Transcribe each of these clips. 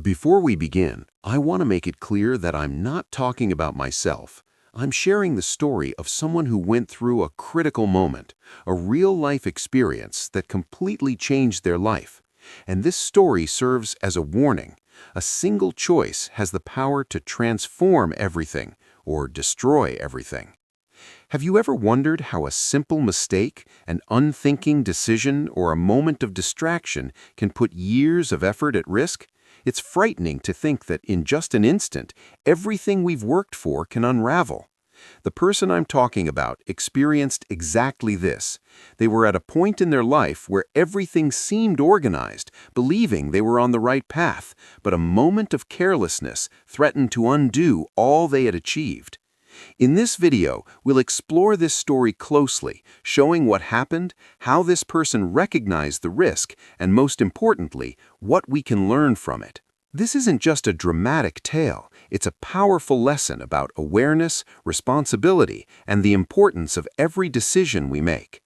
Before we begin, I want to make it clear that I'm not talking about myself. I'm sharing the story of someone who went through a critical moment, a real-life experience that completely changed their life. And this story serves as a warning. A single choice has the power to transform everything or destroy everything. Have you ever wondered how a simple mistake, an unthinking decision, or a moment of distraction can put years of effort at risk? It's frightening to think that in just an instant, everything we've worked for can unravel. The person I'm talking about experienced exactly this. They were at a point in their life where everything seemed organized, believing they were on the right path, but a moment of carelessness threatened to undo all they had achieved. In this video, we'll explore this story closely, showing what happened, how this person recognized the risk, and most importantly, what we can learn from it. This isn't just a dramatic tale, it's a powerful lesson about awareness, responsibility, and the importance of every decision we make.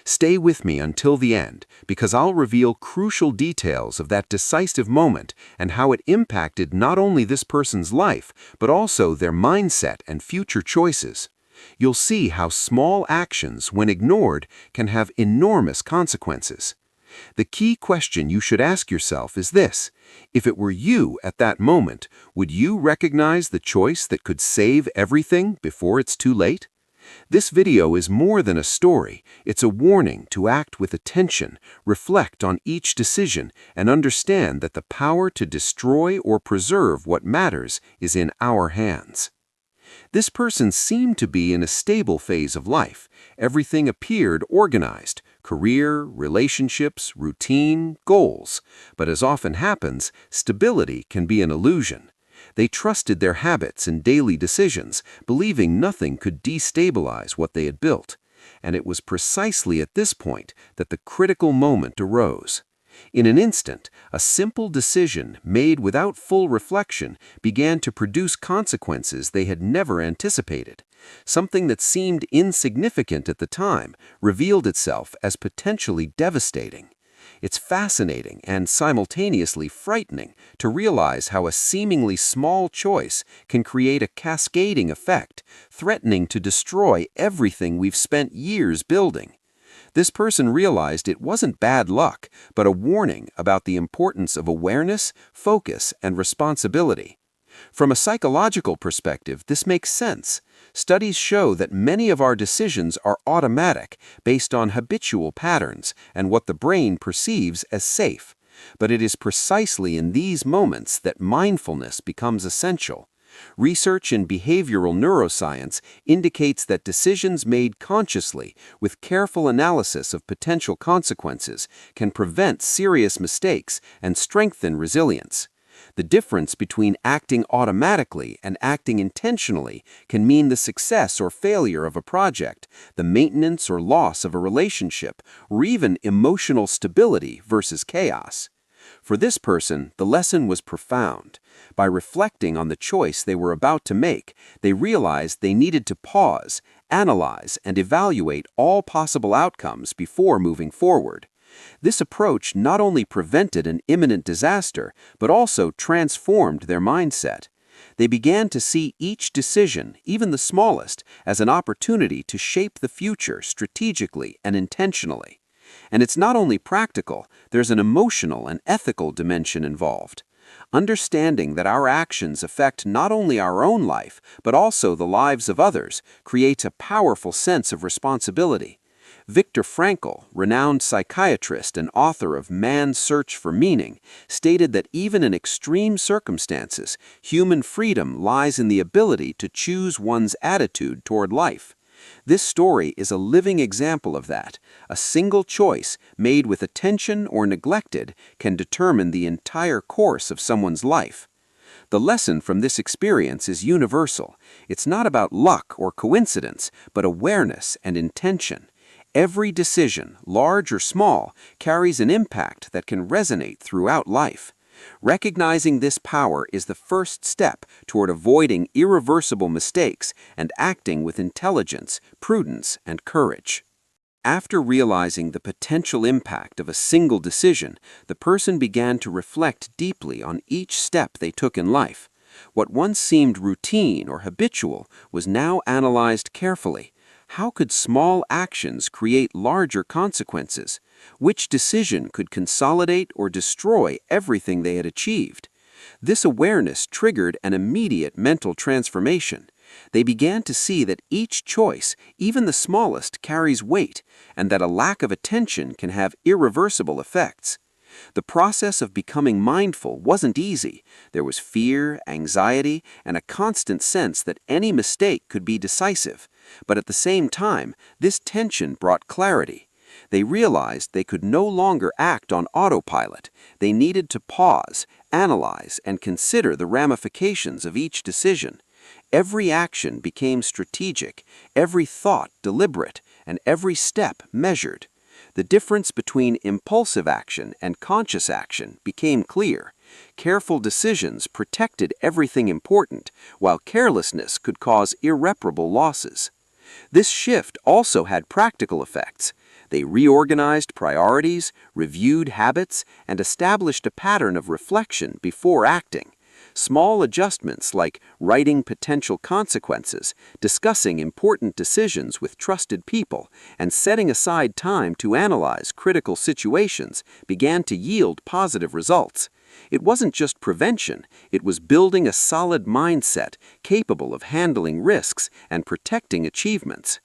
Stay with me until the end, because I'll reveal crucial details of that decisive moment and how it impacted not only this person's life, but also their mindset and future choices. You'll see how small actions, when ignored, can have enormous consequences. The key question you should ask yourself is this: if it were you at that moment, would you recognize the choice that could save everything before it's too late? This video is more than a story. It's a warning to act with attention, reflect on each decision, and understand that the power to destroy or preserve what matters is in our hands. This person seemed to be in a stable phase of life. Everything appeared organized: career, relationships, routine, goals. But as often happens, stability can be an illusion. They trusted their habits and daily decisions, believing nothing could destabilize what they had built. And it was precisely at this point that the critical moment arose. In an instant, a simple decision made without full reflection began to produce consequences they had never anticipated. Something that seemed insignificant at the time revealed itself as potentially devastating. It's fascinating and simultaneously frightening to realize how a seemingly small choice can create a cascading effect, threatening to destroy everything we've spent years building. This person realized it wasn't bad luck, but a warning about the importance of awareness, focus, and responsibility. From a psychological perspective, this makes sense. Studies show that many of our decisions are automatic, based on habitual patterns and what the brain perceives as safe. But it is precisely in these moments that mindfulness becomes essential. Research in behavioral neuroscience indicates that decisions made consciously, with careful analysis of potential consequences, can prevent serious mistakes and strengthen resilience. The difference between acting automatically and acting intentionally can mean the success or failure of a project, the maintenance or loss of a relationship, or even emotional stability versus chaos. For this person, the lesson was profound. By reflecting on the choice they were about to make, they realized they needed to pause, analyze, and evaluate all possible outcomes before moving forward. This approach not only prevented an imminent disaster, but also transformed their mindset. They began to see each decision, even the smallest, as an opportunity to shape the future strategically and intentionally. And it's not only practical, there's an emotional and ethical dimension involved. Understanding that our actions affect not only our own life, but also the lives of others, creates a powerful sense of responsibility. Viktor Frankl, renowned psychiatrist and author of Man's Search for Meaning, stated that even in extreme circumstances, human freedom lies in the ability to choose one's attitude toward life. This story is a living example of that. A single choice, made with attention or neglected, can determine the entire course of someone's life. The lesson from this experience is universal. It's not about luck or coincidence, but awareness and intention. Every decision, large or small, carries an impact that can resonate throughout life. Recognizing this power is the first step toward avoiding irreversible mistakes and acting with intelligence, prudence, and courage. After realizing the potential impact of a single decision, the person began to reflect deeply on each step they took in life. What once seemed routine or habitual was now analyzed carefully. How could small actions create larger consequences? Which decision could consolidate or destroy everything they had achieved? This awareness triggered an immediate mental transformation. They began to see that each choice, even the smallest, carries weight, and that a lack of attention can have irreversible effects. The process of becoming mindful wasn't easy. There was fear, anxiety, and a constant sense that any mistake could be decisive. But at the same time, this tension brought clarity. They realized they could no longer act on autopilot. They needed to pause, analyze, and consider the ramifications of each decision. Every action became strategic, every thought deliberate, and every step measured. The difference between impulsive action and conscious action became clear. Careful decisions protected everything important, while carelessness could cause irreparable losses. This shift also had practical effects. They reorganized priorities, reviewed habits, and established a pattern of reflection before acting. Small adjustments like writing potential consequences, discussing important decisions with trusted people, and setting aside time to analyze critical situations began to yield positive results. It wasn't just prevention, it was building a solid mindset capable of handling risks and protecting achievements.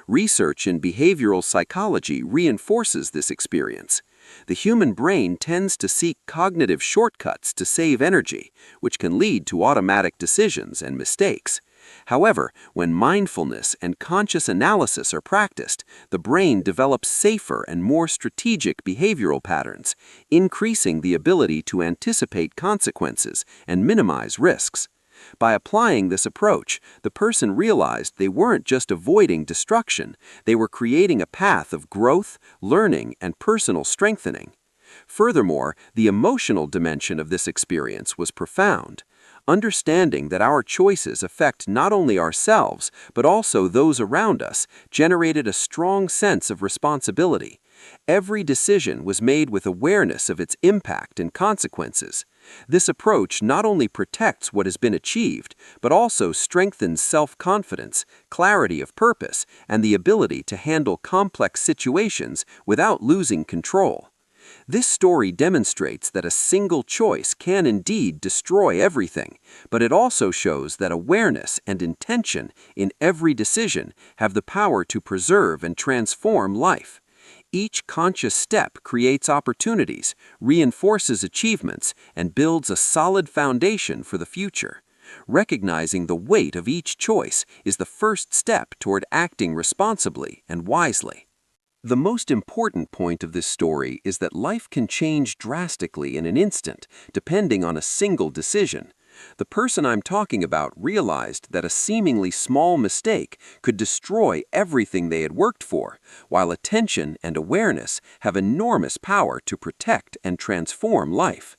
Research in behavioral psychology reinforces this experience. The human brain tends to seek cognitive shortcuts to save energy, which can lead to automatic decisions and mistakes. However, when mindfulness and conscious analysis are practiced, the brain develops safer and more strategic behavioral patterns, increasing the ability to anticipate consequences and minimize risks. By applying this approach, the person realized they weren't just avoiding destruction, they were creating a path of growth, learning, and personal strengthening. Furthermore, the emotional dimension of this experience was profound. Understanding that our choices affect not only ourselves, but also those around us, generated a strong sense of responsibility. Every decision was made with awareness of its impact and consequences. This approach not only protects what has been achieved, but also strengthens self-confidence, clarity of purpose, and the ability to handle complex situations without losing control. This story demonstrates that a single choice can indeed destroy everything, but it also shows that awareness and intention in every decision have the power to preserve and transform life. Each conscious step creates opportunities, reinforces achievements, and builds a solid foundation for the future. Recognizing the weight of each choice is the first step toward acting responsibly and wisely. The most important point of this story is that life can change drastically in an instant, depending on a single decision. The person I'm talking about realized that a seemingly small mistake could destroy everything they had worked for, while attention and awareness have enormous power to protect and transform life.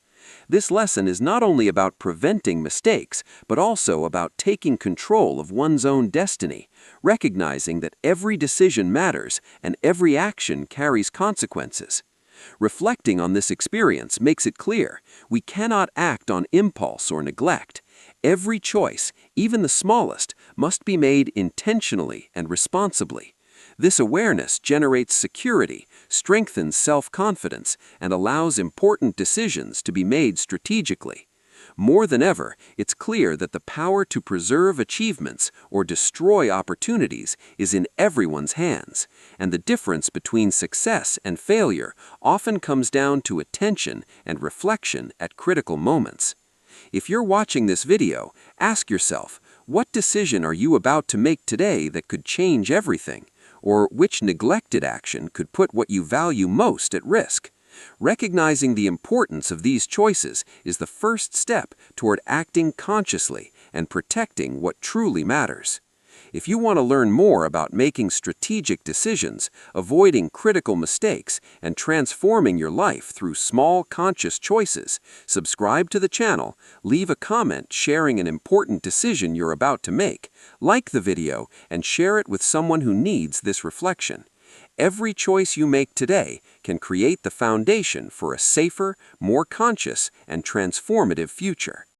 This lesson is not only about preventing mistakes, but also about taking control of one's own destiny, recognizing that every decision matters and every action carries consequences. Reflecting on this experience makes it clear we cannot act on impulse or neglect. Every choice, even the smallest, must be made intentionally and responsibly. This awareness generates security, strengthens self-confidence, and allows important decisions to be made strategically. More than ever, it's clear that the power to preserve achievements or destroy opportunities is in everyone's hands, and the difference between success and failure often comes down to attention and reflection at critical moments. If you're watching this video, ask yourself, what decision are you about to make today that could change everything? Or which neglected action could put what you value most at risk? Recognizing the importance of these choices is the first step toward acting consciously and protecting what truly matters. If you want to learn more about making strategic decisions, avoiding critical mistakes, and transforming your life through small conscious choices, subscribe to the channel, leave a comment sharing an important decision you're about to make, like the video, and share it with someone who needs this reflection. Every choice you make today can create the foundation for a safer, more conscious, and transformative future.